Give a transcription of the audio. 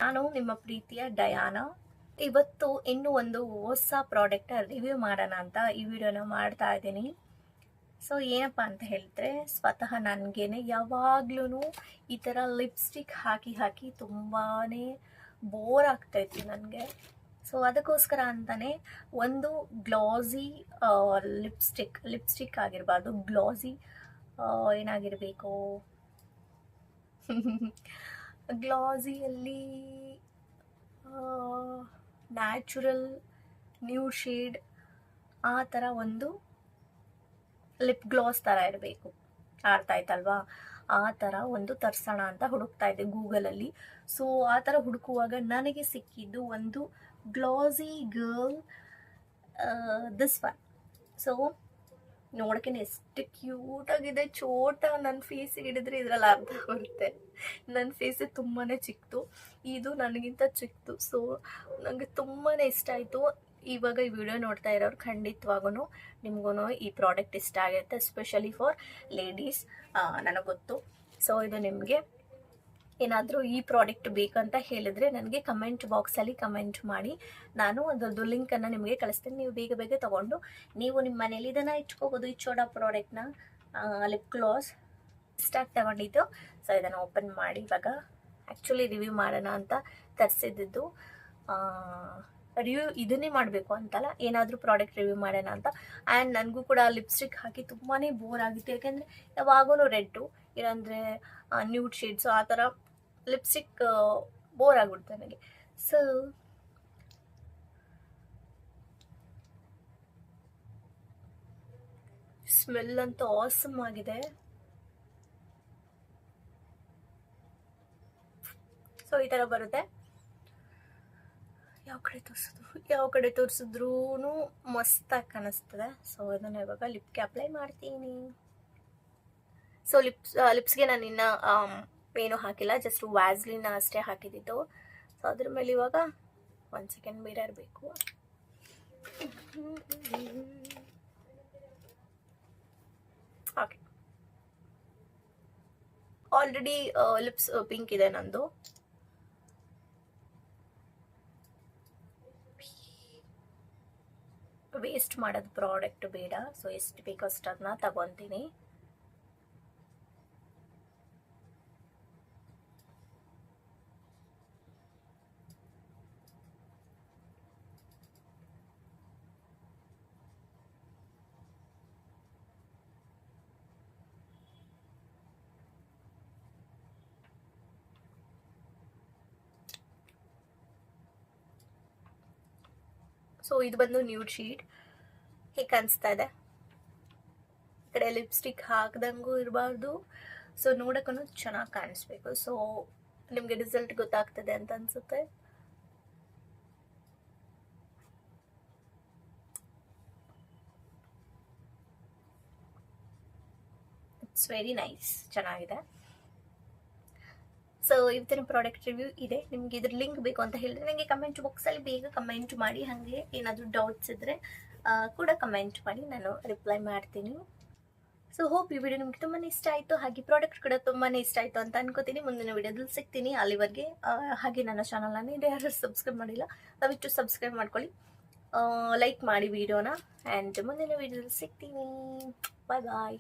ನಾನು ನಿಮ್ಮ ಪ್ರೀತಿಯ ಡಯಾನಾ. ಇವತ್ತು ಇನ್ನೂ ಒಂದು ಹೊಸ ಪ್ರಾಡಕ್ಟ್ ರಿವ್ಯೂ ಮಾಡೋಣ ಅಂತ ಈ ವಿಡಿಯೋನ ಮಾಡ್ತಾ ಇದ್ದೀನಿ. ಸೊ ಏನಪ್ಪ ಅಂತ ಹೇಳಿದ್ರೆ, ಸ್ವತಃ ನನಗೇನೆ ಯಾವಾಗ್ಲೂ ಈ ಥರ ಲಿಪ್ಸ್ಟಿಕ್ ಹಾಕಿ ತುಂಬಾ ಬೋರ್ ಆಗ್ತಾಯಿತ್ತು ನನಗೆ. ಸೊ ಅದಕ್ಕೋಸ್ಕರ ಅಂತಲೇ ಒಂದು ಗ್ಲಾಸಿ ಲಿಪ್ಸ್ಟಿಕ್ ಆಗಿರಬಾರ್ದು, ಗ್ಲಾಸಿ ಏನಾಗಿರಬೇಕು, ಗ್ಲಾಸಿಯಲ್ಲಿ ನ್ಯಾಚುರಲ್ ನ್ಯೂ ಶೇಡ್ ಆ ಥರ ಒಂದು ಲಿಪ್ ಗ್ಲಾಸ್ ಥರ ಇರಬೇಕು, ಅರ್ಥ ಆಯ್ತಲ್ವಾ? ಆ ಥರ ಒಂದು ತರ್ಸೋಣ ಅಂತ ಹುಡುಕ್ತಾ ಇದ್ದೆ ಗೂಗಲಲ್ಲಿ. ಸೊ ಆ ಥರ ಹುಡುಕುವಾಗ ನನಗೆ ಸಿಕ್ಕಿದ್ದು ಒಂದು ಗ್ಲಾಸಿ ಗರ್ಲ್ ದಿಸ್ ಒನ್. ಸೊ ನೋಡೋಕೆ ಎಷ್ಟು ಕ್ಯೂಟಾಗಿದೆ, ಚೋಟ. ನನ್ನ ಫೇಸಿಗೆ ಹಿಡಿದ್ರೆ ಇದರಲ್ಲಿ ಅರ್ಧ ಬರುತ್ತೆ. ನನ್ನ ಫೇಸ್ ತುಂಬಾ ಚಿಕ್ಕದು, ಇದು ನನಗಿಂತ ಚಿಕ್ಕದು. ಸೊ ನನಗೆ ತುಂಬಾ ಇಷ್ಟ ಆಯಿತು. ಇವಾಗ ಈ ವಿಡಿಯೋ ನೋಡ್ತಾ ಇರೋರು ಖಂಡಿತವಾಗೂ ನಿಮಗೂ ಈ ಪ್ರಾಡಕ್ಟ್ ಇಷ್ಟ ಆಗುತ್ತೆ, ಎಸ್ಪೆಷಲಿ ಫಾರ್ ಲೇಡೀಸ್, ನನಗೆ ಗೊತ್ತು. ಸೊ ಇದು ನಿಮಗೆ ಏನಾದರೂ ಈ ಪ್ರಾಡಕ್ಟ್ ಬೇಕಂತ ಹೇಳಿದರೆ ನನಗೆ ಕಮೆಂಟ್ ಬಾಕ್ಸಲ್ಲಿ ಕಮೆಂಟ್ ಮಾಡಿ, ನಾನು ಅದರದ್ದು ಲಿಂಕನ್ನು ನಿಮಗೆ ಕಳಿಸ್ತೀನಿ. ನೀವು ಬೇಗ ತೊಗೊಂಡು ನೀವು ನಿಮ್ಮ ಮನೇಲಿ ಇದನ್ನು ಇಟ್ಕೋಬೋದು. ಈ ಚೋಡಾ ಪ್ರಾಡಕ್ಟ್ನ ಲಿಪ್ ಗ್ಲಾಸ್ ಇಷ್ಟಾಗಿ ತಗೊಂಡಿದ್ದು. ಸೊ ಇದನ್ನು ಓಪನ್ ಮಾಡಿ ಇವಾಗ ಆ್ಯಕ್ಚುಲಿ ರಿವ್ಯೂ ಮಾಡೋಣ ಅಂತ ತರಿಸಿದ್ದು. ರಿವ್ಯೂ ಇದನ್ನೇ ಮಾಡಬೇಕು ಅಂತಲ್ಲ, ಏನಾದರೂ ಪ್ರಾಡಕ್ಟ್ ರಿವ್ಯೂ ಮಾಡೋಣ ಅಂತ. ಆ್ಯಂಡ್ ನನಗೂ ಕೂಡ ಲಿಪ್ಸ್ಟಿಕ್ ಹಾಕಿ ತುಂಬಾ ಬೋರ್ ಆಗಿತ್ತು, ಯಾಕೆಂದರೆ ಯಾವಾಗೂ ರೆಡ್ಡು ಇಲ್ಲಾಂದರೆ ನ್ಯೂಡ್ ಶೇಡ್ಸು ಆ ಥರ ಲಿಪ್ಸ್ಟಿಕ್ ಬೋರ್ ಆಗ್ಬಿಡ್ತು ನನಗೆ. ಸೊ ಸ್ಮೆಲ್ ಅಂತೂ ಆಸಮ್ ಆಗಿದೆ. ಸೊ ಈ ಥರ ಬರುತ್ತೆ. ಯಾವ ಕಡೆ ತೋರಿಸಿದ್ರೂ ಮಸ್ತಾಗಿ ಕಾಣಿಸ್ತದೆ. ಸೊ ಇದನ್ನು ಇವಾಗ ಲಿಪ್ಗೆ ಅಪ್ಲೈ ಮಾಡ್ತೀನಿ. ಸೊ ಲಿಪ್ಸ್ಗೆ ನಾನು ಇನ್ನು ಏನೂ ಹಾಕಿಲ್ಲ, ಜಸ್ಟ್ ವ್ಯಾಸ್ಲಿನ್ ಅಷ್ಟೇ ಹಾಕಿದ್ದು. ಸೊ ಅದ್ರ ಮೇಲೆ ಇವಾಗ 1 ಸೆಕೆಂಡ್ ಮಿರರ್ ಬೇಕು. ಓಕೆ, ಆಲ್ರೆಡಿ ಲಿಪ್ಸ್ ಪಿಂಕ್ ಇದೆ ನಂದು. ವೇಸ್ಟ್ ಮಾಡೋದು ಪ್ರಾಡಕ್ಟ್ ಬೇಡ. ಸೊ ಎಷ್ಟು ಬೇಕೋ ಅಷ್ಟನ್ನ ತಗೊತೀನಿ. ಸೊ ಇದು ಬಂದು ನ್ಯೂಡ್ ಶೇಡ್ ಹೀಗೆ ಕಾಣಿಸ್ತಾ ಇದೆ. ಈ ಕಡೆ ಲಿಪ್ಸ್ಟಿಕ್ ಹಾಕ್ದಂಗೂ ಇರಬಾರ್ದು. ಸೊ ನೋಡೋಕ್ಕೂ ಚೆನ್ನಾಗಿ ಕಾಣಿಸ್ಬೇಕು. ಸೊ ನಿಮಗೆ ರಿಸಲ್ಟ್ ಗೊತ್ತಾಗ್ತದೆ ಅಂತ ಅನ್ಸುತ್ತೆ. ಇಟ್ಸ್ ವೆರಿ ನೈಸ್, ಚೆನ್ನಾಗಿದೆ. ಸೊ ಇವತ್ತಿನ ಪ್ರಾಡಕ್ಟ್ ರಿವ್ಯೂ ಇದೆ. ನಿಮ್ಗೆ ಇದ್ರ ಲಿಂಕ್ ಬೇಕು ಅಂತ ಹೇಳಿದ್ರೆ ನನಗೆ ಕಮೆಂಟ್ ಬಾಕ್ಸಲ್ಲಿ ಬೇಗ ಕಮೆಂಟ್ ಮಾಡಿ. ಹಾಗೆ ಏನಾದರೂ ಡೌಟ್ಸ್ ಇದ್ದರೆ ಕೂಡ ಕಮೆಂಟ್ ಮಾಡಿ, ನಾನು ರಿಪ್ಲೈ ಮಾಡ್ತೀನಿ. ಸೊ ಹೋಪ್ ಈ ವಿಡಿಯೋ ನಿಮ್ಗೆ ತುಂಬಾ ಇಷ್ಟ ಆಯಿತು, ಹಾಗೆ ಪ್ರಾಡಕ್ಟ್ ಕೂಡ ತುಂಬಾ ಇಷ್ಟ ಆಯಿತು ಅಂತ ಅನ್ಕೋತೀನಿ. ಮುಂದಿನ ವಿಡಿಯೋದಲ್ಲಿ ಸಿಗ್ತೀನಿ. ಅಲ್ಲಿವರೆಗೆ ಹಾಗೆ ನನ್ನ ಚಾನಲನ್ನು ಯಾರು ಸಬ್ಸ್ಕ್ರೈಬ್ ಮಾಡಿಲ್ಲ ದಯವಿಟ್ಟು ಸಬ್ಸ್ಕ್ರೈಬ್ ಮಾಡ್ಕೊಳ್ಳಿ, ಲೈಕ್ ಮಾಡಿ ವಿಡಿಯೋನ. ಆ್ಯಂಡ್ ಮುಂದಿನ ವಿಡಿಯೋದಲ್ಲಿ ಸಿಗ್ತೀನಿ. ಬಾಯ್ ಬಾಯ್.